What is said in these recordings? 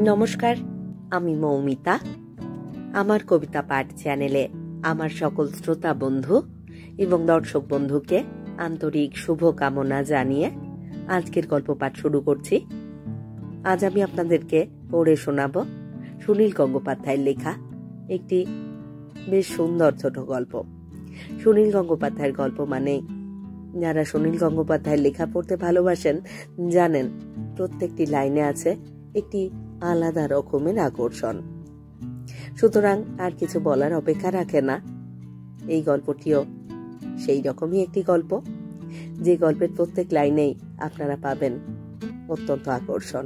নমস্কার, আমি মৌমিতা। আমার কবিতা পাঠ চ্যানেলে আমার সকল শ্রোতা বন্ধু এবং দর্শক বন্ধুকে আন্তরিক শুভকামনা জানিয়ে আজকের গল্প পাঠ শুরু করছি। আজ আমি আপনাদেরকে পড়ে শোনাব সুনীল গঙ্গোপাধ্যায়ের লেখা একটি বেশ সুন্দর ছোট গল্প। সুনীল গঙ্গোপাধ্যায়ের গল্প মানে যারা সুনীল গঙ্গোপাধ্যায়ের লেখা পড়তে ভালোবাসেন জানেন প্রত্যেকটি লাইনে আছে একটি আলাদা রকমের আকর্ষণ। সুতরাং আর কিছু বলার অপেক্ষা রাখে না। এই গল্পটিও সেই রকমই একটি গল্প, যে গল্পের প্রত্যেক লাইনেই আপনারা পাবেন অত্যন্ত আকর্ষণ।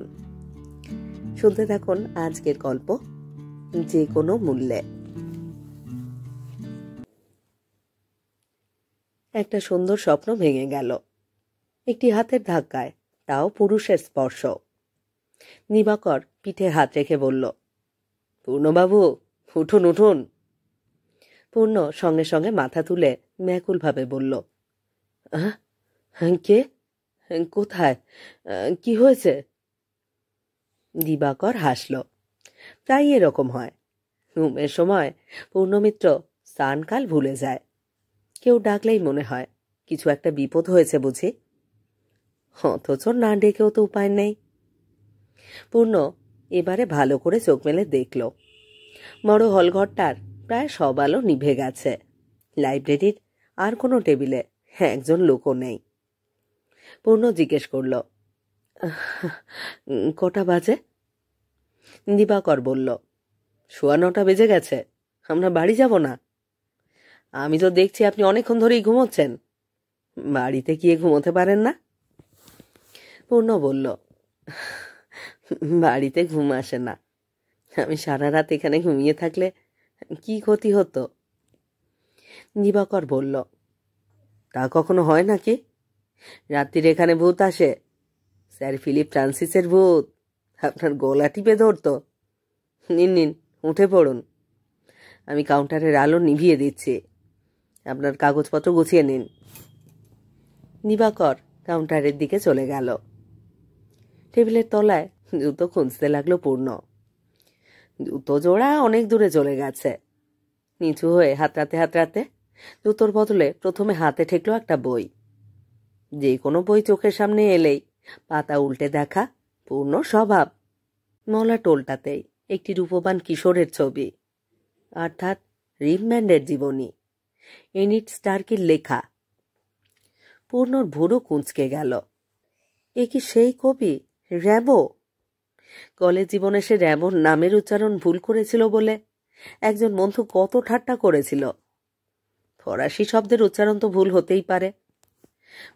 শুনতে থাকুন আজকের গল্প, যে কোনো মূল্যে। একটা সুন্দর স্বপ্ন ভেঙে গেল, একটি হাতের ধাক্কায়, তাও পুরুষের স্পর্শ। দিবাকর পিঠে হাত রেখে বলল, পূর্ণবাবু, উঠুন উঠুন। পূর্ণ সঙ্গে সঙ্গে মাথা তুলে ব্যাকুলভাবে বলল, কে? কোথায়? কি হয়েছে? দিবাকর হাসল। প্রায় এরকম হয়। ঘুমের সময় পূর্ণমিত্র স্নানকাল ভুলে যায়। কেউ ডাকলেই মনে হয় কিছু একটা বিপদ হয়েছে বুঝি, অথচ না ডেকেও তো উপায় নেই। পূর্ণ এবারে ভালো করে চোখ মেলে দেখল, বড় হলঘরটার প্রায় সব আলো নিভে গেছে। লাইব্রেরির আর কোনো টেবিলে একজন লোকও নেই। পূর্ণ জিজ্ঞেস করল, কটা বাজে? দিবাকর বলল, 9:15 বেজে গেছে, আমরা বাড়ি যাব না? আমি তো দেখছি আপনি অনেকক্ষণ ধরেই ঘুমোচ্ছেন, বাড়িতে গিয়ে ঘুমোতে পারেন না? পূর্ণ বলল, বাড়িতে ঘুম আসে না, আমি সারা রাত এখানে ঘুমিয়ে থাকলে কি ক্ষতি হতো? দিবাকর বলল, তা কখনো হয় নাকি? রাত্রির এখানে ভূত আসে, স্যার ফিলিপ ফ্রান্সিসের ভূত আপনার গলা টিপে ধরত। নিন নিন, উঠে পড়ুন, আমি কাউন্টারের আলো নিভিয়ে দিচ্ছি, আপনার কাগজপত্র গুছিয়ে নিন। দিবাকর কাউন্টারের দিকে চলে গেল। টেবিলের তলায় জুতো খুঁজতে লাগলো পূর্ণ। জুতো জোড়া অনেক দূরে চলে গেছে। নিচু হয়ে হাতড়াতে জুতোর বদলে প্রথমে হাতে ঠেকলো একটা বই। যে কোনো বই চোখের সামনে এলেই পাতা উল্টে দেখা পূর্ণ স্বভাব। মলা টোলটাতেই একটি রূপবান কিশোরের ছবি, অর্থাৎ রিমব্যান্ডের জীবনী, এনিট স্টার্কির লেখা। পূর্ণর ভুরু কুঁচকে গেল। এ কি সেই কবি র্যাবো? কলেজ জীবনে সে র্যাবোর নামের উচ্চারণ ভুল করেছিল বলে একজন বন্ধু কত ঠাট্টা করেছিল। ফরাসি শব্দের উচ্চারণ তো ভুল হতেই পারে,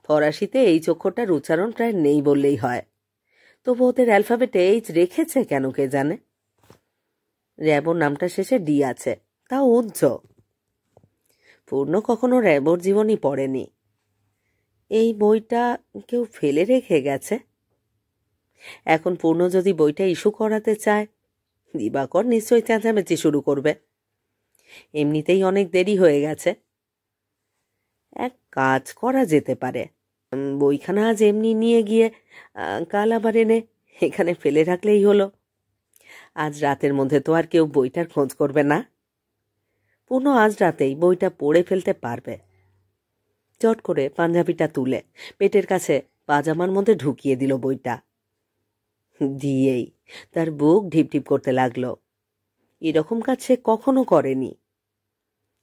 ফরাসিতে এই অক্ষরটার উচ্চারণ প্রায় নেই বললেই হয়, তবু ওদের অ্যালফাবেটে এইচ রেখেছে কেন কে জানে। র্যাবোর নামটা শেষে ডি আছে, তাও উজ্জ। পূর্ণ কখনো র্যাবোর জীবনী পড়েনি। এই বইটা কেউ ফেলে রেখে গেছে। এখন পূর্ণ যদি বইটা ইস্যু করাতে চায়, দিবাকর নিশ্চয়ই চেঁচামেচি শুরু করবে। এমনিতেই অনেক দেরি হয়ে গেছে। এক কাজ করা যেতে পারে, বইখানা আজ এমনি নিয়ে গিয়ে কাল আবার এনে এখানে ফেলে রাখলেই হলো। আজ রাতের মধ্যে তো আর কেউ বইটার খোঁজ করবে না। পূর্ণ আজ রাতেই বইটা পড়ে ফেলতে পারবে। চট করে পাঞ্জাবিটা তুলে পেটের কাছে পাজামার মধ্যে ঢুকিয়ে দিল বইটা। দিয়েই তার বুক ঢিপঢিপ করতে লাগলো। এরকম কাজ সে কখনো করেনি।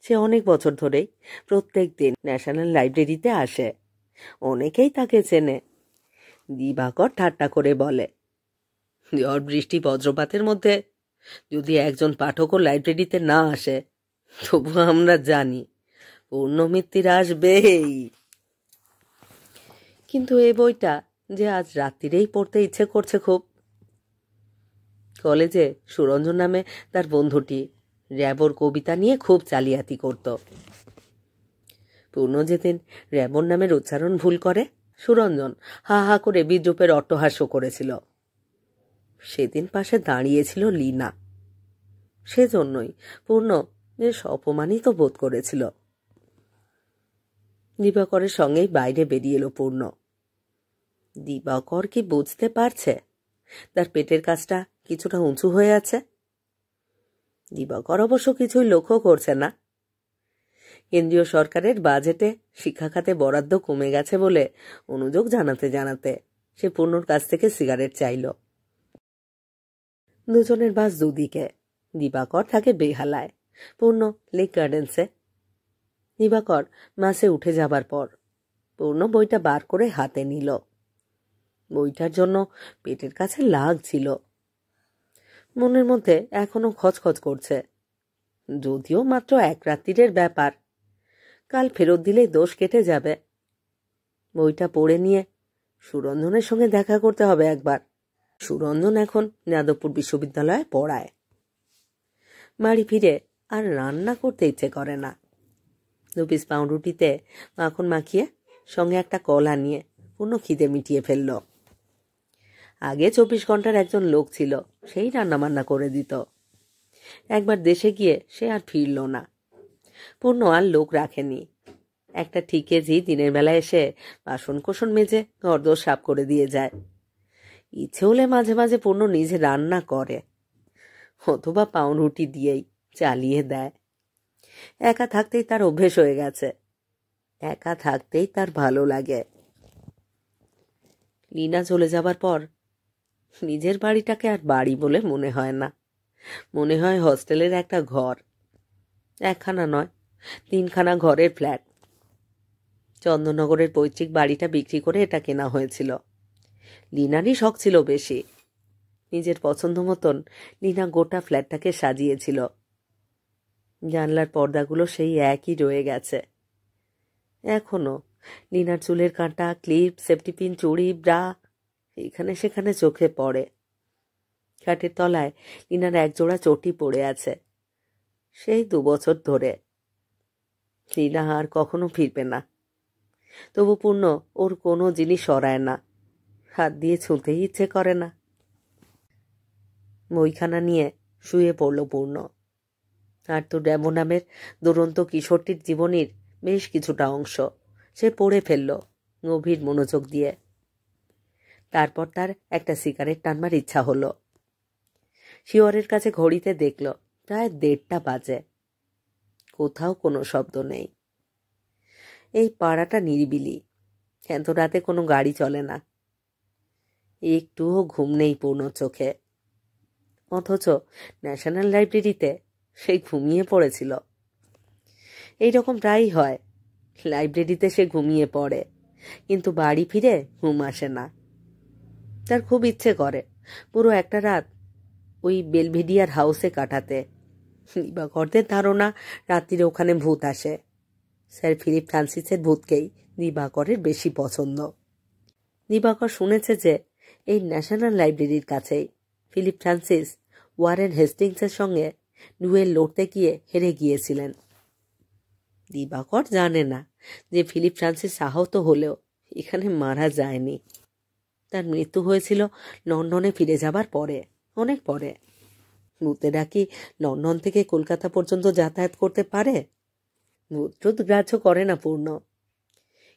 সে অনেক বছর ধরেই প্রত্যেক দিন ন্যাশনাল লাইব্রেরিতে আসে, অনেকেই তাকে চেনে। দিবাকর ঠাট্টা করে বলে, ঝড় বৃষ্টি বজ্রপাতের মধ্যে যদি একজন পাঠকও লাইব্রেরিতে না আসে, তবু আমরা জানি পূর্ণমিত্তির আসবেই। কিন্তু এই বইটা যে আজ রাত্রিরেই পড়তে ইচ্ছে করছে খুব। কলেজে সুরঞ্জন নামে তার বন্ধুটি র্যাবোর কবিতা নিয়ে খুব জালিয়াতি করত। পূর্ণ যেদিন র্যাবোর নামের উচ্চারণ ভুল করে, সুরঞ্জন হা হা করে বিদ্রুপের অট্টহাস্য করেছিল। সেদিন পাশে দাঁড়িয়েছিল লীনা। সেজন্যই পূর্ণ বেশ অপমানিত বোধ করেছিল। দিবাকরের সঙ্গেই বাইরে বেরিয়ে এলো পূর্ণ। দিবাকর কি বুঝতে পারছে তার পেটের কাজটা কিছুটা উঁচু হয়ে আছে। দিবাকর অবশ্য কিছুই লক্ষ্য করছে না। কেন্দ্রীয় সরকারের বাজেটে শিক্ষা খাতে বরাদ্দ কমে গেছে বলে অনুযোগ জানাতে জানাতে সে পূর্ণর কাছ থেকে সিগারেট চাইল। দুজনের বাস দুদিকে। দিবাকর থাকে বেহালায়, পূর্ণ লেক গার্ডেন্সে। দিবাকর বাসে উঠে যাবার পর পূর্ণ বইটা বার করে হাতে নিল। বইটার জন্য পেটের কাছে লাগছিল। মনের মধ্যে এখনো খচখচ করছে, যদিও মাত্র এক রাত্রিরের ব্যাপার, কাল ফেরত দিলেই দোষ কেটে যাবে। বইটা পড়ে নিয়ে সুরঞ্জনের সঙ্গে দেখা করতে হবে একবার। সুরঞ্জন এখন যাদবপুর বিশ্ববিদ্যালয়ে পড়ায়। বাড়ি ফিরে আর রান্না করতে ইচ্ছে করে না। 2 পিস পাউরুটিতে মাখন মাখিয়ে সঙ্গে একটা কলা নিয়ে পূর্ণ খিদে মিটিয়ে ফেলল। আগে 24 ঘন্টার একজন লোক ছিল, সেই রান্নাবান্না করে দিত। একবার দেশে গিয়ে সে আর ফিরল না। পূর্ণ আর লোক রাখেনি। একটা ঠিকেজি দিনের বেলা এসে বাসন কোসন মেজে ঘরদোর সাফ করে দিয়ে যায়। ইচ্ছে হলে মাঝে মাঝে পূর্ণ নিজে রান্না করে, অথবা পাউরুটি দিয়েই চালিয়ে দেয়। একা থাকতেই তার অভ্যেস হয়ে গেছে, একা থাকতেই তার ভালো লাগে। লীনা চলে যাবার পর নিজের বাড়িটাকে আর বাড়ি বলে মনে হয় না, মনে হয় হস্টেলের একটা ঘর। একখানা নয়, 3খানা ঘরের ফ্ল্যাট। চন্দননগরের পৈতৃক বাড়িটা বিক্রি করে এটা কেনা হয়েছিল। লীনারই শখ ছিল বেশি। নিজের পছন্দ মতন লীনা গোটা ফ্ল্যাটটাকে সাজিয়েছিল। জানলার পর্দাগুলো সেই একই রয়ে গেছে এখনো। লীনার চুলের কাঁটা, ক্লিপ, সেফটিপিন, চুড়ি, ব্রা এখানে সেখানে চোখে পড়ে। খাটের তলায় লীনার একজোড়া চটি পড়ে আছে, সেই 2 বছর ধরে। লীনা আর কখনো ফিরবে না। তবু পূর্ণ ওর কোনো জিনিস সরায় না, হাত দিয়ে ছুঁতেই ইচ্ছে করে না। বইখানা নিয়ে শুয়ে পড়ল পূর্ণ। আর তো ড্যামো নামের দুরন্ত কিশোরটির জীবনীর বেশ কিছুটা অংশ সে পড়ে ফেলল গভীর মনোযোগ দিয়ে। তারপর তার একটা সিগারেট টানবার ইচ্ছা হলো। শিয়রের কাছে ঘড়িতে দেখল প্রায় 1:30টা বাজে। কোথাও কোনো শব্দ নেই। এই পাড়াটা নিরিবিলি, এত রাতে কোনো গাড়ি চলে না। একটুও ঘুম নেই পূর্ণ চোখে। অথচ ন্যাশনাল লাইব্রেরিতে সে ঘুমিয়ে পড়েছিল। এইরকম প্রায়ই হয়, লাইব্রেরিতে সে ঘুমিয়ে পড়ে, কিন্তু বাড়ি ফিরে ঘুম আসে না। তার খুব ইচ্ছে করে পুরো একটা রাত ওই বেলভেডিয়ার হাউসে কাটাতে। দিবাকরদের ধারণা রাত্রিরে ওখানে ভূত আসে। স্যার ফিলিপ ফ্রান্সিসের ভূতকেই দিবাকরের বেশি পছন্দ। দিবাকর শুনেছে যে এই ন্যাশনাল লাইব্রেরির কাছেই ফিলিপ ফ্রান্সিস ওয়ারেন হেস্টিংসের সঙ্গে ডুয়েল লড়তে গিয়ে হেরে গিয়েছিলেন। দিবাকর জানে না যে ফিলিপ ফ্রান্সিস আহত হলেও এখানে মারা যায়নি। তার মৃত্যু হয়েছিল লন্ডনে ফিরে যাবার পরে, অনেক পরে। ভূতেরা কি লন্ডন থেকে কলকাতা পর্যন্ত যাতায়াত করতে পারে? ভূত গ্রাহ্য করে না পূর্ণ।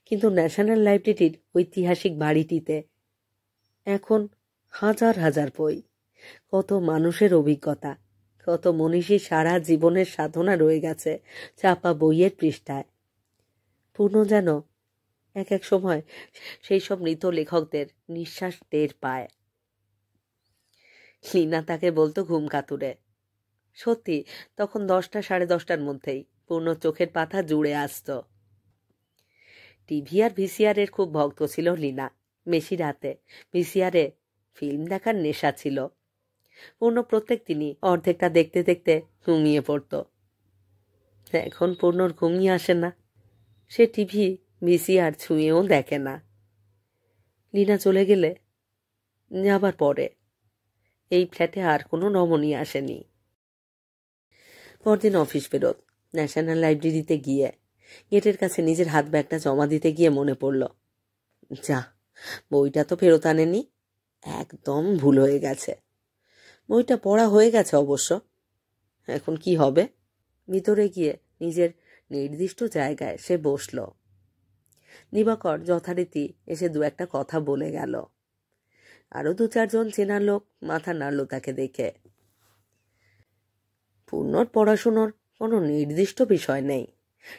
কিন্তু ন্যাশনাল লাইব্রেরির ঐতিহাসিক বাড়িটিতে এখন হাজার হাজার বই, কত মানুষের অভিজ্ঞতা, কত মনীষী সারা জীবনের সাধনা রয়ে গেছে চাপা বইয়ের পৃষ্ঠায়। পূর্ণ যেন এক এক সময় সেই সব মৃত লেখকদের নিঃশ্বাস টের পায়। লীনা তাকে বলতো ঘুম কাতুরে। সত্যি তখন 10টা, 10:30টার মধ্যেই পূর্ণ চোখের পাতা জুড়ে আসত। টিভি আর ভিসিআরের খুব ভক্ত ছিল লীনা। বেশি রাতে ভিসিআরে ফিল্ম দেখার নেশা ছিল। পূর্ণ প্রত্যেক দিনই অর্ধেকটা দেখতে দেখতে ঘুমিয়ে পড়ত। এখন পূর্ণর ঘুমিয়ে আসে না। সে টিভি ভিসিআর ছুঁয়েও দেখে না। লীনা চলে গেলে যাবার পরে এই ফ্ল্যাটে আর কোনো রমণী আসেনি। পরদিন অফিস ফেরত ন্যাশনাল লাইব্রেরিতে গিয়ে গেটের কাছে নিজের হাত ব্যাগটা জমা দিতে গিয়ে মনে পড়ল, যা, বইটা তো ফেরত আনেনি। একদম ভুল হয়ে গেছে। বইটা পড়া হয়ে গেছে অবশ্য। এখন কি হবে? ভিতরে গিয়ে নিজের নির্দিষ্ট জায়গায় সে বসল। দিবাকর যথারীতি এসে 2-একটা কথা বলে গেল। আরো 2-4 জন চেনা লোক মাথা নাড়ল তাকে দেখে। পূর্ণর পড়াশুনোর কোনো নির্দিষ্ট বিষয় নেই।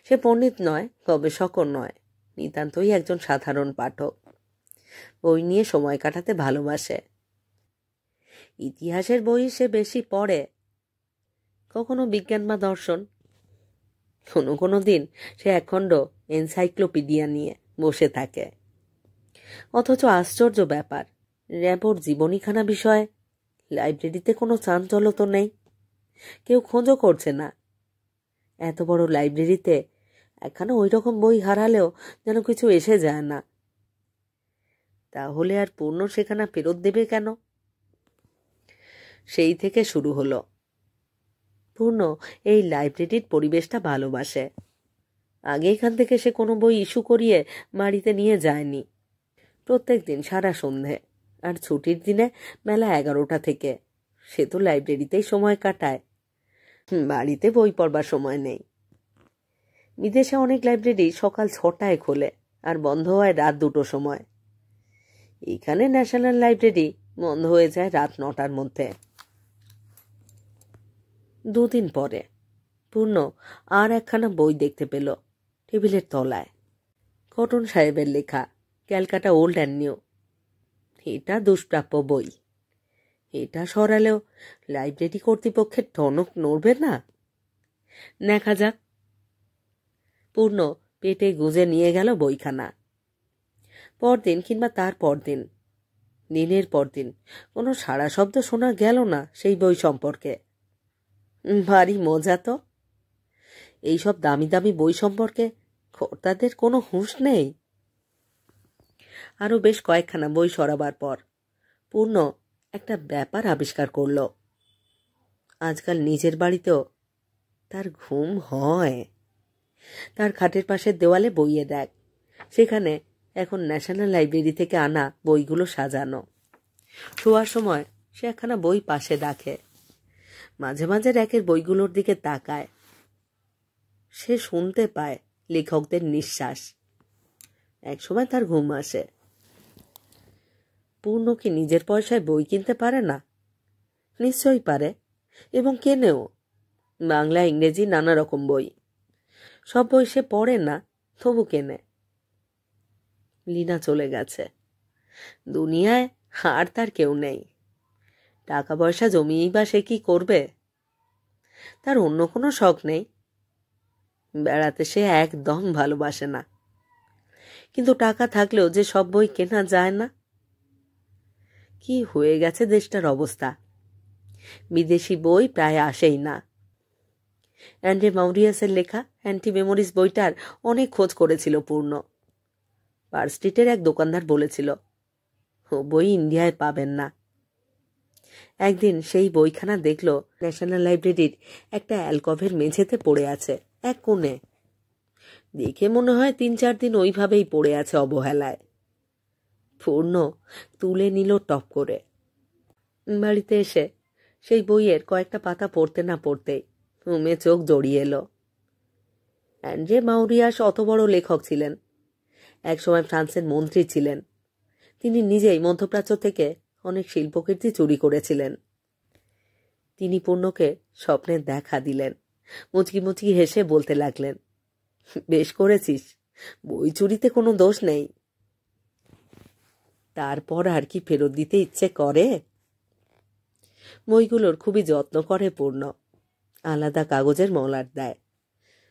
সে পণ্ডিত নয়, গবেষকও নয়, নিতান্তই একজন সাধারণ পাঠক। বই নিয়ে সময় কাটাতে ভালোবাসে। ইতিহাসের বই সে বেশি পড়ে, কখনো বিজ্ঞান বা দর্শন। কোনো দিন সে একখণ্ড এনসাইক্লোপিডিয়া নিয়ে বসে থাকে। অথচ আশ্চর্য ব্যাপার, র্যাবোর জীবনীখানা বিষয়ে লাইব্রেরিতে কোনো চাঞ্চল্য তো নেই, কেউ খোঁজও করছে না। এত বড় লাইব্রেরিতে একখানা ওই রকম বই হারালেও যেন কিছু এসে যায় না। তাহলে আর পূর্ণ সেখানা ফেরত দেবে কেন? সেই থেকে শুরু হলো। পূর্ণ এই লাইব্রেরির পরিবেশটা ভালোবাসে। আগে এখান থেকে সে কোনো বই ইস্যু করিয়ে বাড়িতে নিয়ে যায়নি। প্রত্যেক দিন সারা সন্ধে, আর ছুটির দিনে বেলা 11টা থেকে সে তো লাইব্রেরিতেই সময় কাটায়। বাড়িতে বই পড়বার সময় নেই। বিদেশে অনেক লাইব্রেরি সকাল 6টায় খোলে আর বন্ধ হয় রাত 2টোর সময়। এখানে ন্যাশনাল লাইব্রেরি বন্ধ হয়ে যায় রাত 9টার মধ্যে। 2 দিন পরে পূর্ণ আর একখানা বই দেখতে পেল টেবিলের তলায়। কটন সাহেবের লেখা ক্যালকাটা ওল্ড অ্যান্ড নিউ। এটা দুষ্প্রাপ্য বই। এটা সরালেও লাইব্রেরি কর্তৃপক্ষের টনক নড়বে না। দেখা যাক। পূর্ণ পেটে গুজে নিয়ে গেল বইখানা। পরদিন কিংবা তার পরদিন, দিনের পর দিন কোনো সাড়া শব্দ শোনা গেল না সেই বই সম্পর্কে। ভারী মজা তো। এইসব দামি দামি বই সম্পর্কে কর্তাদের কোনো হুঁশ নেই। আরো বেশ কয়েকখানা বই সরাবার পর পূর্ণ একটা ব্যাপার আবিষ্কার করল। আজকাল নিজের বাড়িতেও তার ঘুম হয়। তার খাটের পাশের দেওয়ালে বইয়ে দেখ, সেখানে এখন ন্যাশনাল লাইব্রেরি থেকে আনা বইগুলো সাজানো। শোয়ার সময় সে একখানা বই পাশে রাখে। মাঝে মাঝে র্যাকের বইগুলোর দিকে তাকায়। সে শুনতে পায় লেখকদের নিঃশ্বাস। একসময় তার ঘুম আসে। পূর্ণ কি নিজের পয়সায় বই কিনতে পারে না? নিশ্চয়ই পারে, এবং কেনেও। বাংলা, ইংরেজি নানা রকম বই। সব বই সে পড়ে না, তবু কেনে। লীনা চলে গেছে। দুনিয়ায় আর তার কেউ নেই। টাকা পয়সা জমিয়েই বা সে কি করবে? তার অন্য কোনো শখ নেই। বেড়াতে সে একদম ভালোবাসে না। কিন্তু টাকা থাকলেও যে সব বই কেনা যায় না। কি হয়ে গেছে দেশটার অবস্থা! বিদেশি বই প্রায় আসেই না। অ্যান্ড্রে মাউরিয়াসের লেখা অ্যান্টি মেমোরিজ বইটার অনেক খোঁজ করেছিল পূর্ণ। পার্ক স্ট্রিটের এক দোকানদার বলেছিল, ও বই ইন্ডিয়ায় পাবেন না। একদিন সেই বইখানা দেখল ন্যাশনাল লাইব্রেরির একটা অ্যালকভের মেঝেতে পড়ে আছে এক কোণে। দেখে মনে হয় 3-4 দিন ওইভাবেই পড়ে আছে অবহেলায়। পূর্ণ তুলে নিল টপ করে। বাড়িতে এসে সেই বইয়ের কয়েকটা পাতা পড়তে না পড়তেই ঘুমে চোখ জড়িয়ে এলো। অ্যান্ড্রে মাউরিয়াস অত বড় লেখক ছিলেন। একসময় ফ্রান্সের মন্ত্রী ছিলেন। তিনি নিজেই মধ্যপ্রাচ্য থেকে অনেক শিল্পকীর্তি চুরি করেছিলেন। তিনি পূর্ণকে স্বপ্নের দেখা দিলেন। মুচকি মুচকি হেসে বলতে লাগলেন, বেশ করেছিস, বই চুরিতে কোনো দোষ নেই। তারপর আর কি ফেরত দিতে ইচ্ছে করে? বইগুলোর খুবই যত্ন করে পূর্ণ। আলাদা কাগজের মলাট দেয়।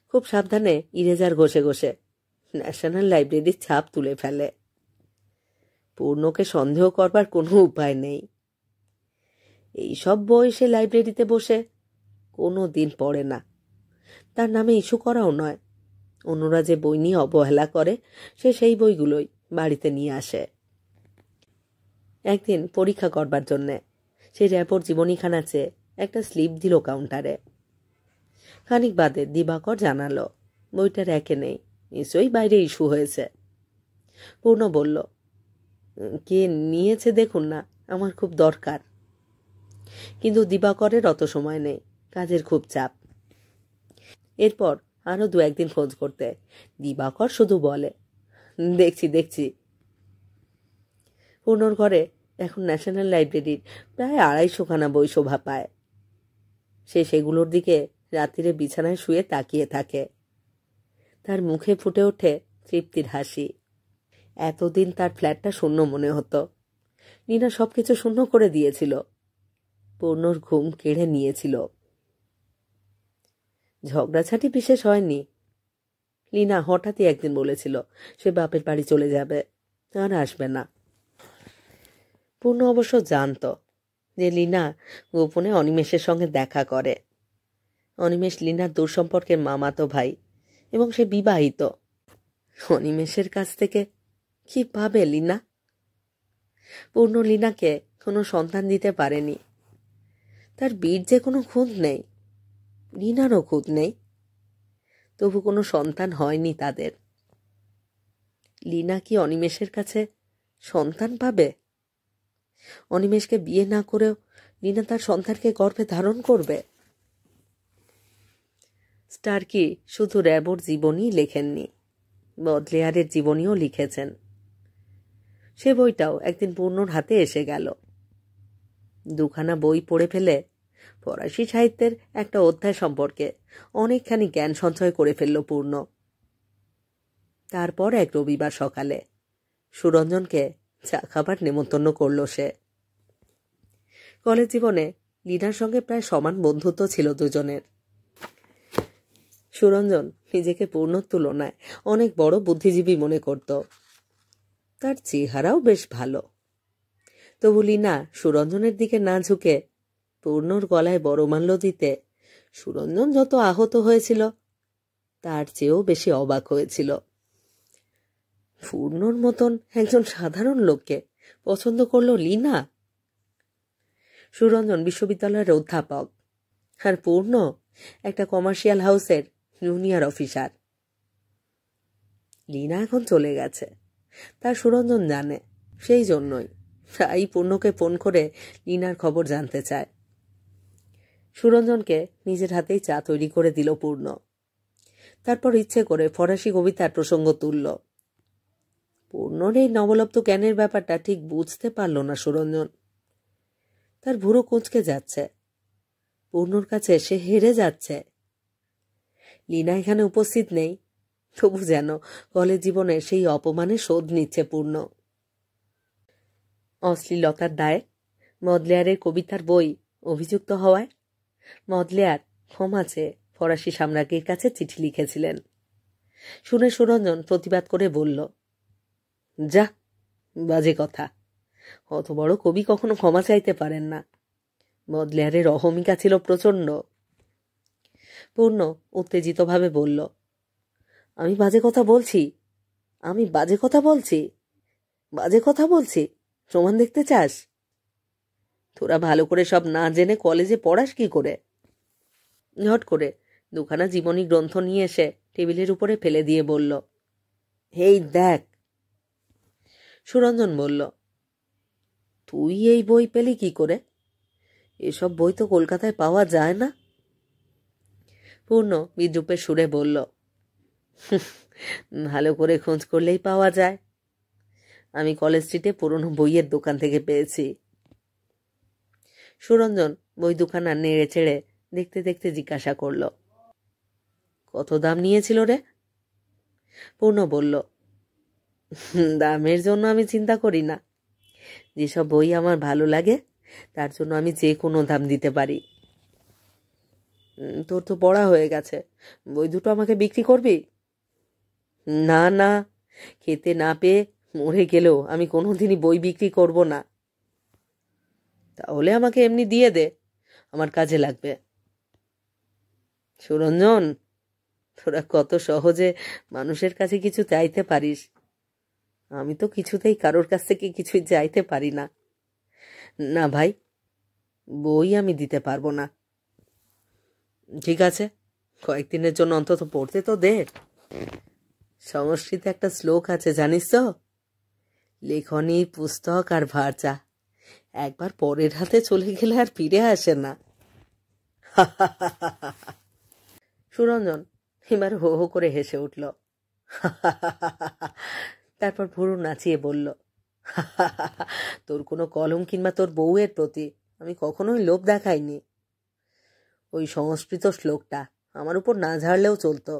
খুব সাবধানে ইরেজার ঘষে ঘষে ন্যাশনাল লাইব্রেরির ছাপ তুলে ফেলে। পূর্ণকে সন্দেহ করবার কোনো উপায় নেই। এইসব বই সে লাইব্রেরিতে বসে কোনো দিন পড়ে না। তার নামে ইস্যু করাও নয়। অন্যরা যে বই নিয়ে অবহেলা করে সে সেই বইগুলোই বাড়িতে নিয়ে আসে। একদিন পরীক্ষা করবার জন্যে সে র্যাপোর জীবনীখানা চেয়ে একটা স্লিপ দিল কাউন্টারে। খানিক বাদে দিবাকর জানালো বইটা র্যাকে নেই, নিশ্চয়ই বাইরে ইস্যু হয়েছে। পূর্ণ বলল, কে নিয়েছে দেখুন না, আমার খুব দরকার। কিন্তু দিবাকরের অত সময় নেই, কাজের খুব চাপ। এরপর আরো 2-1 দিন খোঁজ করতে দিবাকর শুধু বলে, দেখছি দেখছি। পূর্ণর ঘরে এখন ন্যাশনাল লাইব্রেরির প্রায় 250খানা বই শোভা পায়। সে সেগুলোর দিকে রাত্রিরে বিছানায় শুয়ে তাকিয়ে থাকে। তার মুখে ফুটে ওঠে তৃপ্তির হাসি। এতদিন তার ফ্ল্যাটটা শূন্য মনে হতো। নীনা সবকিছু শূন্য করে দিয়েছিল। পূর্ণর ঘুম কেড়ে নিয়েছিল। ঝগড়াঝাটি বিশেষ হয়নি। লীনা হঠাৎই একদিন বলেছিল সে বাপের বাড়ি চলে যাবে, আর আসবে না। পূর্ণ অবশ্য জানত যে লীনা গোপনে অনিমেষের সঙ্গে দেখা করে। অনিমেষ লীনার দূর সম্পর্কের মামাতো ভাই এবং সে বিবাহিত। অনিমেষের কাছ থেকে কি পাবে লীনা? পূর্ণ লীনাকে কোনো সন্তান দিতে পারেনি। তার বীর্যে কোনো খুঁত নেই, লীনারও খুঁত নেই, তবু কোনো সন্তান হয়নি তাদের। লীনা কি অনিমেষের কাছে সন্তান পাবে? অনিমেষকে বিয়ে না করেও লীনা তার সন্তানকে গর্ভে ধারণ করবে? স্টার্কি শুধু র্যাবোর জীবনই লেখেননি, বদলেয়ারের জীবনীও লিখেছেন। সে বইটাও একদিন পূর্ণর হাতে এসে গেল। 2খানা বই পড়ে ফেলে ফরাসি সাহিত্যের একটা অধ্যায় সম্পর্কে অনেকখানি জ্ঞান সঞ্চয় করে ফেলল পূর্ণ। তারপর এক রবিবার সকালে সুরঞ্জনকে চা খাবার নেমন্তন্ন করল সে। কলেজ জীবনে লীনার সঙ্গে প্রায় সমান বন্ধুত্ব ছিল দুজনের। সুরঞ্জন নিজেকে পূর্ণর তুলনায় অনেক বড় বুদ্ধিজীবী মনে করত। তার চেহারাও বেশ ভালো। তবু লীনা সুরঞ্জনের দিকে না ঝুঁকে পূর্ণর গলায় বড়মাল্য দিতে সুরঞ্জন যত আহত হয়েছিল তার চেয়েও বেশি অবাক হয়েছিল। পূর্ণর মতন একজন সাধারণ লোককে পছন্দ করল লীনা। সুরঞ্জন বিশ্ববিদ্যালয়ের অধ্যাপক, আর পূর্ণ একটা কমার্শিয়াল হাউসের জুনিয়র অফিসার। লীনা এখন চলে গেছে, তা সুরঞ্জন জানে। সেই জন্যই প্রায়ই পূর্ণকে ফোন করে লীনার খবর জানতে চায়। সুরঞ্জনকে নিজের হাতেই চা তৈরি করে দিল পূর্ণ। তারপর ইচ্ছে করে ফরাসি কবিতার প্রসঙ্গ তুলল। পূর্ণর এই নবলব্ধ জ্ঞানের ব্যাপারটা ঠিক বুঝতে পারল না সুরঞ্জন। তার ভুরু কুঁচকে যাচ্ছে। পূর্ণর কাছে সে হেরে যাচ্ছে। লীনা এখানে উপস্থিত নেই, তবু যেন কলেজ জীবনের সেই অপমানে শোধ নিচ্ছে পূর্ণ। অশ্লীলতার দায়ে মদলেয়ারের কবিতার বই অভিযুক্ত হওয়ায় মদলেয়ার ক্ষমা চেয়ে ফরাসি সাম্রাজ্ঞীর কাছে চিঠি লিখেছিলেন। শুনে সুরঞ্জন প্রতিবাদ করে বলল, যা, বাজে কথা। অত বড় কবি কখনো ক্ষমা চাইতে পারেন না। মদলেয়ারের অহমিকা ছিল প্রচণ্ড। পূর্ণ উত্তেজিতভাবে বলল, আমি বাজে কথা বলছি? আমি বাজে কথা বলছি? বাজে কথা বলছি? প্রমাণ দেখতে চাস? তোরা ভালো করে সব না জেনে কলেজে পড়াস কি করে? ঝট করে 2খানা জীবনী গ্রন্থ নিয়ে এসে টেবিলের উপরে ফেলে দিয়ে বলল, এই দেখ। সুরঞ্জন বলল, তুই এই বই পেলি কি করে? এসব বই তো কলকাতায় পাওয়া যায় না। পূর্ণ বিদ্রুপের সুরে বলল, ভালো করে খোঁজ করলেই পাওয়া যায়। আমি কলেজ স্ট্রিটে পুরনো বইয়ের দোকান থেকে পেয়েছি। সুরঞ্জন বই 2খানা নেড়ে চেড়ে দেখতে দেখতে জিজ্ঞাসা করল, কত দাম নিয়েছিল রে? পূর্ণ বলল, দামের জন্য আমি চিন্তা করি না। যেসব বই আমার ভালো লাগে তার জন্য আমি যে কোনো দাম দিতে পারি। তোর তো পড়া হয়ে গেছে, বই দুটো আমাকে বিক্রি করবি? না না, খেতে না পেয়ে মরে গেলেও আমি কোনোদিনই বই বিক্রি করব না। তাহলে আমাকে এমনি দিয়ে দে, আমার কাজে লাগবে। সুরঞ্জন, তোরা কত সহজে মানুষের কাছে কিছু চাইতে পারিস। আমি তো কিছুতেই কারোর কাছ থেকে কিছুই চাইতে পারি না। না ভাই, বই আমি দিতে পারবো না। ঠিক আছে, কয়েকদিনের জন্য অন্তত পড়তে তো দে। সংস্কৃতে একটা শ্লোক আছে জানিস তো, লেখনী পুস্তক আর ভার্চা একবার পরের হাতে চলে গেলে আর ফিরে আসে না। সুরঞ্জন এবার হো হো করে হেসে উঠল। তারপর ভুরু নাচিয়ে বলল, তোর কোনো কলম কিংবা তোর বউয়ের প্রতি আমি কখনোই লোভ দেখাইনি। ওই সংস্কৃত শ্লোকটা আমার উপর না ঝাড়লেও চলতো।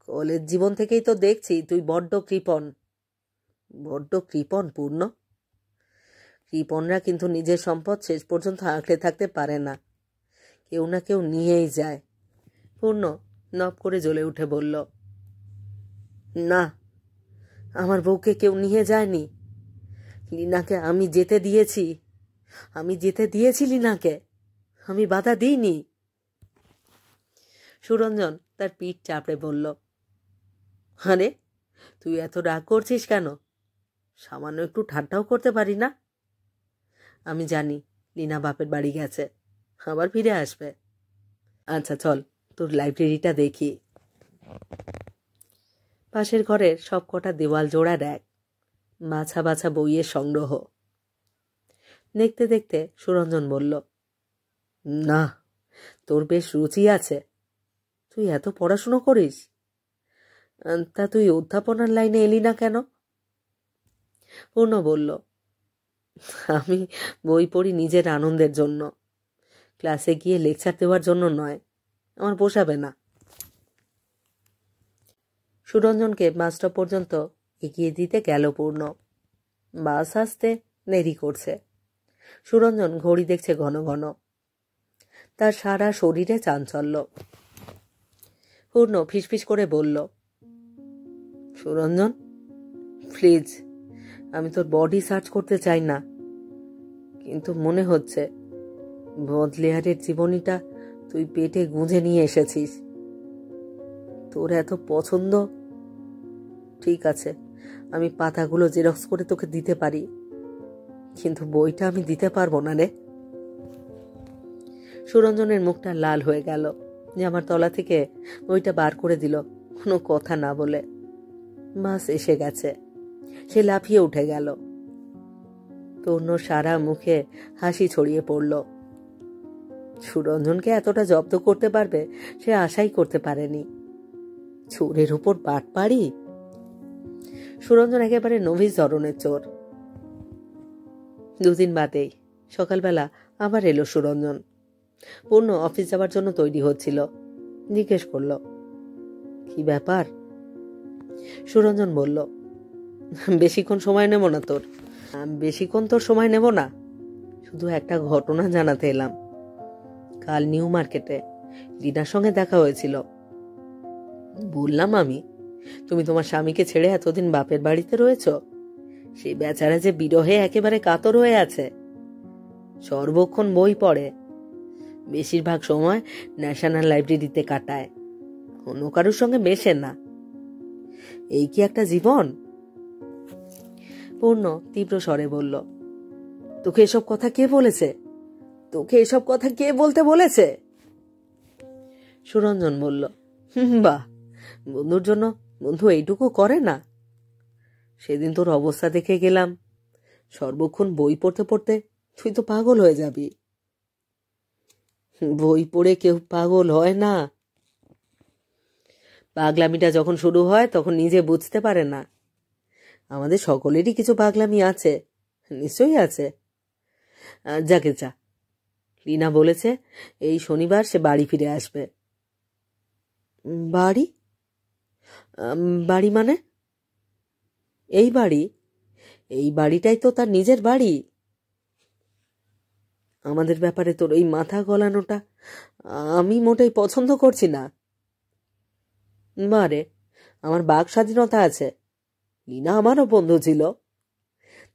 কলেজ জীবন থেকেই তো দেখছি তুই বড্ড কৃপণ। বড্ড কৃপণ পূর্ণ। কৃপণরা কিন্তু নিজের সম্পদ শেষ পর্যন্ত আঁকড়ে থাকতে পারে না, কেউ না কেউ নিয়েই যায়। পূর্ণ নব করে জ্বলে উঠে বলল, না, আমার বউকে কেউ নিয়ে যায়নি। লীনাকে আমি যেতে দিয়েছি। আমি যেতে দিয়েছি লীনাকে, আমি বাধা দিইনি। সুরঞ্জন তার পিঠ চাপড়ে বলল, আরে তুই এত রাগ করছিস কেন? সামান্য একটু ঠাট্টাও করতে পারি না? আমি জানি লীনা বাপের বাড়ি গেছে, আবার ফিরে আসবে। আচ্ছা চল, তোর লাইব্রেরিটা দেখি। পাশের ঘরের সব কটা দেওয়াল জোড়ার এক বাছা বাছা বইয়ের সংগ্রহ। দেখতে দেখতে সুরঞ্জন বলল, না, তোর বেশ রুচি আছে। তুই এত পড়াশুনো করিস, তা তুই অধ্যাপনার লাইনে এলি না কেন? পূর্ণ বলল, আমি বই পড়ি নিজের আনন্দের জন্য, ক্লাসে গিয়ে লেকচার দেওয়ার জন্য নয়। আমার পোষাবে না। সুরঞ্জনকে বাস স্টপ পর্যন্ত এগিয়ে দিতে গেল পূর্ণ। বাস আসতে দেরি করছে। সুরঞ্জন ঘড়ি দেখছে ঘন ঘন। তার সারা শরীরে চাঞ্চল্য। পূর্ণ ফিসফিস করে বলল, সুরঞ্জন প্লিজ, আমি তোর বডি সার্চ করতে চাই না, কিন্তু মনে হচ্ছে বদলেয়ারের জীবনীটা তুই পেটে গুঁজে নিয়ে এসেছিস। তোর এত পছন্দ, ঠিক আছে, আমি পাতাগুলো জেরক্স করে তোকে দিতে পারি, কিন্তু বইটা আমি দিতে পারবো না রে। সুরঞ্জনের মুখটা লাল হয়ে গেল। জামার তলা থেকে বইটা বার করে দিল, কোনো কথা না বলে। বাস এসে গেছে। সে লাফিয়ে উঠে গেল। তন্য সারা মুখে হাসি ছড়িয়ে পড়ল। সুরঞ্জনকে এতটা জব্দ করতে পারবে সে আশাই করতে পারেনি। চোরের উপর পাট পাড়ি। সুরঞ্জন একেবারে নভিস ধরনের চোর। দুদিন বাদেই সকালবেলা আবার এলো সুরঞ্জন। পূর্ণ অফিস যাওয়ার জন্য তৈরি হচ্ছিল। জিজ্ঞেস করল, কি ব্যাপার? সুরঞ্জন বলল, বেশিক্ষণ সময় নেব না তোর। বেশিক্ষণ তোর সময় নেব না, শুধু একটা ঘটনা জানাতে এলাম। কাল নিউ মার্কেটে লীনার সঙ্গে দেখা হয়েছিল। বললাম আমি, তুমি তোমার স্বামীকে ছেড়ে এতদিন বাপের বাড়িতে রয়েছ। সেই বেচারা যে বিরহে একেবারে কাতর হয়ে আছে। সর্বক্ষণ বই পড়ে, বেশিরভাগ সময় ন্যাশনাল লাইব্রেরিতে কাটায়, অন্য কারোর সঙ্গে মেশে না। এই কি একটা জীবন? পূর্ণ তীব্র স্বরে বলল, তোকে এসব কথা কে বলেছে? তোকে এসব কথা কে বলতে বলেছে? সুরঞ্জন বলল, বাহ, বন্ধুর জন্য বন্ধু এইটুকু করে না? সেদিন তোর অবস্থা দেখে গেলাম, সর্বক্ষণ বই পড়তে পড়তে তুই তো পাগল হয়ে যাবি। বই পড়ে কেউ পাগল হয় না। পাগলামিটা যখন শুরু হয় তখন নিজে বুঝতে পারে না। আমাদের সকলেরই কিছু পাগলামি আছে, নিশ্চয়ই আছে। যাকে যা, লীনা বলেছে এই শনিবার সে বাড়ি ফিরে আসবে। বাড়ি? বাড়ি মানে? এই বাড়ি? এই বাড়িটাই তো তার নিজের বাড়ি। আমাদের ব্যাপারে তোর এই মাথা গলানোটা আমি মোটেই পছন্দ করছি না। বারে, আমার বাক স্বাধীনতা আছে। লীনা আমারও বন্ধু ছিল,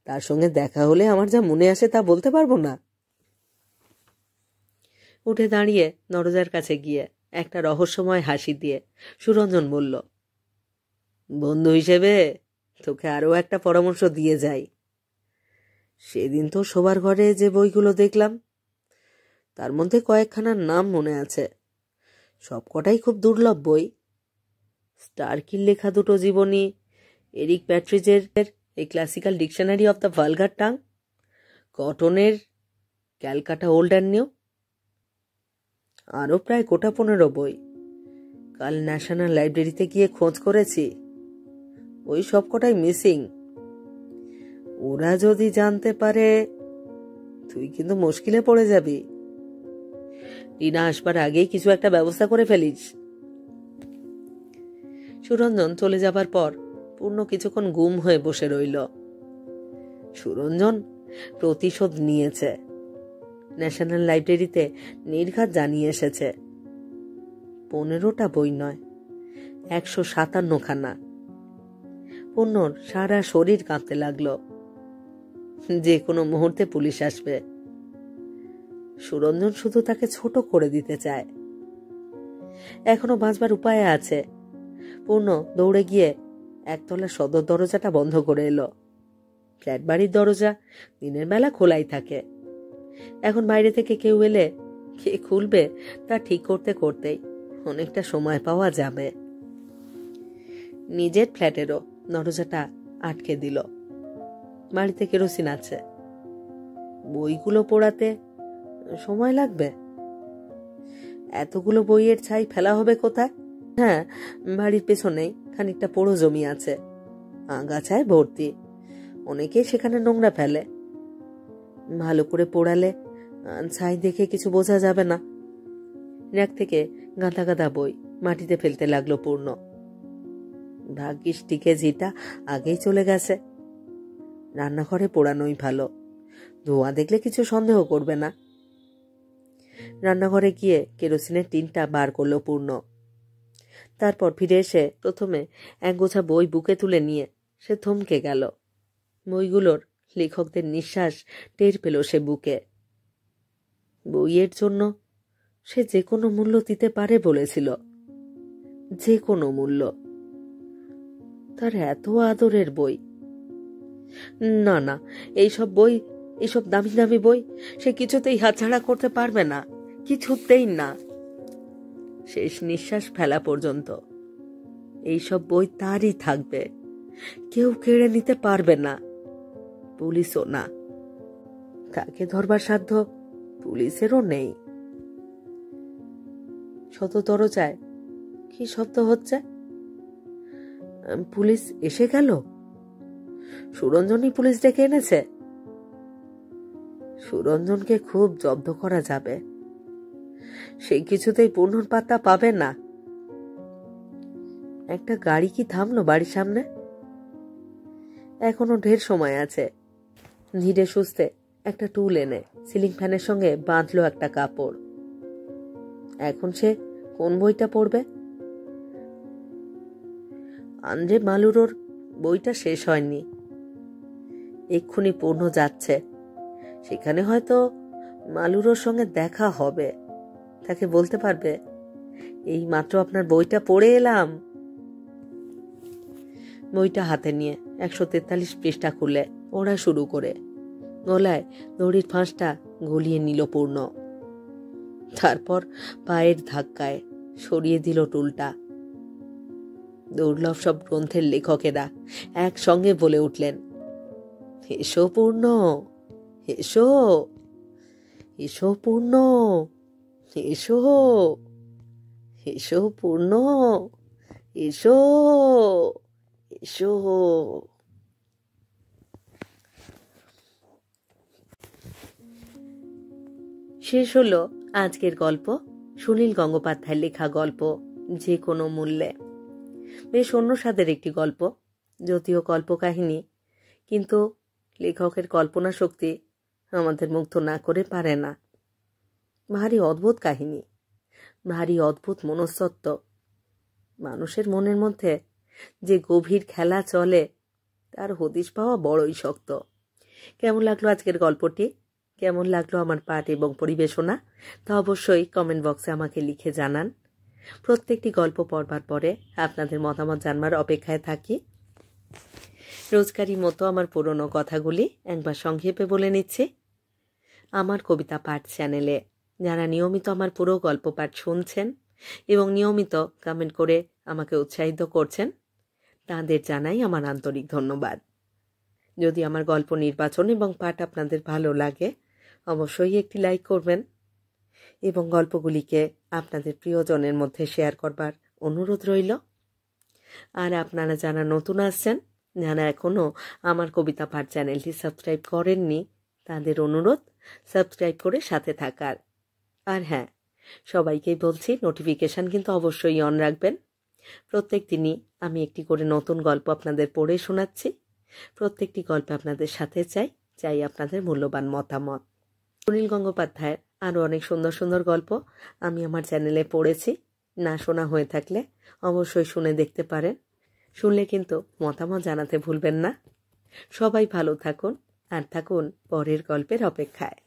তার সঙ্গে দেখা হলে আমার যা মনে আসে তা বলতে পারবো না। উঠে দাঁড়িয়ে দরজার কাছে গিয়ে একটা রহস্যময় হাসি দিয়ে সুরঞ্জন বলল, বন্ধু হিসেবে তোকে আরও একটা পরামর্শ দিয়ে যাই। সেদিন তো শোবার ঘরে যে বইগুলো দেখলাম তার মধ্যে কয়েকখানার নাম মনে আছে। সবকটাই খুব দুর্লভ বই। স্টার্কির লেখা দুটো জীবনী, এরিক প্যাট্রিজের এই classical dictionary of the vulgar tongue, কটনের ক্যালকাটা ওল্ড অ্যান্ড নিউ, আরও প্রায় গোটা 15 বই। কাল ন্যাশনাল লাইব্রেরিতে গিয়ে খোঁজ করেছি, ওই সবকটাই মিসিং। ওরা যদি জানতে পারে তুই কিন্তু মুশকিলে পড়ে যাবি। টিনা আসবার আগেই কিছু একটা ব্যবস্থা করে ফেলিস। সুরঞ্জন চলে যাবার পর পূর্ণ কিছুক্ষণ গুম হয়ে বসে রইল। সুরঞ্জন প্রতিশোধ নিয়েছে। ন্যাশনাল লাইব্রেরিতে নির্ঘাত জানিয়ে এসেছে 15টা বই নয়, 157খানা। পূর্ণর সারা শরীর কাঁপতে লাগলো। যে কোনো মুহূর্তে পুলিশ আসবে। সুরঞ্জন শুধু তাকে ছোট করে দিতে চায়। এখনো বাঁচবার উপায় আছে। পূর্ণ দৌড়ে গিয়ে একতলা সদর দরজাটা বন্ধ করে এলো। ফ্ল্যাট বাড়ির দরজা দিনের বেলা খোলাই থাকে। এখন বাইরে থেকে কেউ এলে কে খুলবে তা ঠিক করতে করতেই অনেকটা সময় পাওয়া যাবে। নিজের ফ্ল্যাটেরও দরজাটা আটকে দিল। বাড়িতে কেরোসিন আছে। বইগুলো পোড়াতে সময় লাগবে। এতগুলো বইয়ের ছাই ফেলা হবে কোথায়? হ্যাঁ, বাড়ির পেছনেই খানিকটা পোড়ো জমি আছে, আগাছায় ভর্তি। অনেকেই সেখানে নোংরা ফেলে। ভালো করে পোড়ালে ছাই দেখে কিছু বোঝা যাবে না। র্যাক থেকে গাদা গাদা বই মাটিতে ফেলতে লাগলো পূর্ণ। ভাগ্যিস টিকেজিটা আগেই চলে গেছে। রান্নাঘরে পোড়ানোই ভালো, ধোঁয়া দেখলে কিছু সন্দেহ করবে না। রান্নাঘরে গিয়ে কেরোসিনের টিনটা বার করলো পূর্ণ। তারপর ফিরে এসে প্রথমে এক গোছা বই বুকে তুলে নিয়ে সে থমকে গেল। বইগুলোর লেখকদের নিঃশ্বাস টের পেল সে বুকে। বইয়ের জন্য সে যে কোনো মূল্য দিতে পারে বলেছিল, যে কোনো মূল্য। তার এত আদরের বই। না না, এইসব বই, এইসব দামি দামি বই সে কিছুতেই হাতছাড়া করতে পারবে না, কিছুতেই না। শেষ নিঃশ্বাস ফেলা পর্যন্ত এইসব বই তারই থাকবে, কেউ কেড়ে নিতে পারবে না, পুলিশও না। তাকে ধরবার সাধ্য পুলিশেরও নেই। শত দরজায় কি শব্দ হচ্ছে? পুলিশ এসে গেল? সুরঞ্জনই পুলিশ ডেকে এনেছে? সুরঞ্জনকে খুব জব্দ করা যাবে। সে কিছুতেই পূর্ণর পাত্তা পাবে না। একটা গাড়ি কি থামলো বাড়ির সামনে? এখনো ঢের সময় আছে। ধীরে সুস্থে একটা টুল এনে সিলিং ফ্যানের সঙ্গে বাঁধলো একটা কাপড়। এখন সে কোন বইটা পড়বে? আন্দ্রে মালুরোর বইটা শেষ হয়নি। এক্ষুনি পূর্ণ যাচ্ছে। সেখানে হয়তো মালুরোর সঙ্গে দেখা হবে। তাকে বলতে পারবে, এই মাত্র আপনার বইটা পড়ে এলাম। বইটা হাতে নিয়ে 143 পৃষ্ঠা খুলে পড়া শুরু করে গলায় দড়ির ফাঁসটা গলিয়ে নিল পূর্ণ। তারপর পায়ের ধাক্কায় সরিয়ে দিল টুলটা। দুর্লভ সব গ্রন্থের লেখকেরা একসঙ্গে বলে উঠলেন, এসো পূর্ণ, এসো, এসো পূর্ণ, এসো, এসো পূর্ণ, এসো, এসো। শেষ হলো আজকের গল্প, সুনীল গঙ্গোপাধ্যায়ের লেখা গল্প যে কোনো মূল্যে। বেশ অন্য স্বাদের একটি গল্প, যদিও কল্পকাহিনী, কিন্তু লেখকের কল্পনা শক্তি আমাদের মুগ্ধ না করে পারে না। ভারী অদ্ভুত কাহিনী, ভারী অদ্ভুত মনস্তত্ত্ব। মানুষের মনের মধ্যে যে গভীর খেলা চলে তার হদিশ পাওয়া বড়ই শক্ত। কেমন লাগলো আজকের গল্পটি? কেমন লাগলো আমার পাঠ এবং পরিবেশনা? তা অবশ্যই কমেন্ট বক্সে আমাকে লিখে জানান। প্রত্যেকটি গল্প পড়বার পরে আপনাদের মতামত জানবার অপেক্ষায় থাকি। রোজকারই মতো আমার পুরনো কথাগুলি একবার সংক্ষেপে বলে নিচ্ছি। আমার কবিতা পাঠ চ্যানেলে যারা নিয়মিত আমার পুরো গল্প পাঠ শুনছেন এবং নিয়মিত কমেন্ট করে আমাকে উৎসাহিত করছেন, তাদের জানাই আমার আন্তরিক ধন্যবাদ। যদি আমার গল্প নির্বাচন এবং পাঠ আপনাদের ভালো লাগে, অবশ্যই একটি লাইক করবেন এবং গল্পগুলিকে আপনাদের প্রিয়জনের মধ্যে শেয়ার করবার অনুরোধ রইল। আর আপনারা যারা নতুন আসছেন, যারা এখনও আমার কবিতা পাঠ চ্যানেলটি সাবস্ক্রাইব করেননি তাদের অনুরোধ সাবস্ক্রাইব করে সাথে থাকার। আর হ্যাঁ, সবাইকেই বলছি নোটিফিকেশান কিন্তু অবশ্যই অন রাখবেন। প্রত্যেক দিনই আমি একটি করে নতুন গল্প আপনাদের পড়ে শোনাচ্ছি। প্রত্যেকটি গল্পে আপনাদের সাথে চাই আপনাদের মূল্যবান মতামত। সুনীল গঙ্গোপাধ্যায়ের আরও অনেক সুন্দর সুন্দর গল্প আমি আমার চ্যানেলে পড়েছি। না শোনা হয়ে থাকলে অবশ্যই শুনে দেখতে পারেন। শুনলে কিন্তু মতামত জানাতে ভুলবেন না। সবাই ভালো থাকুন আর থাকুন পরের গল্পের অপেক্ষায়।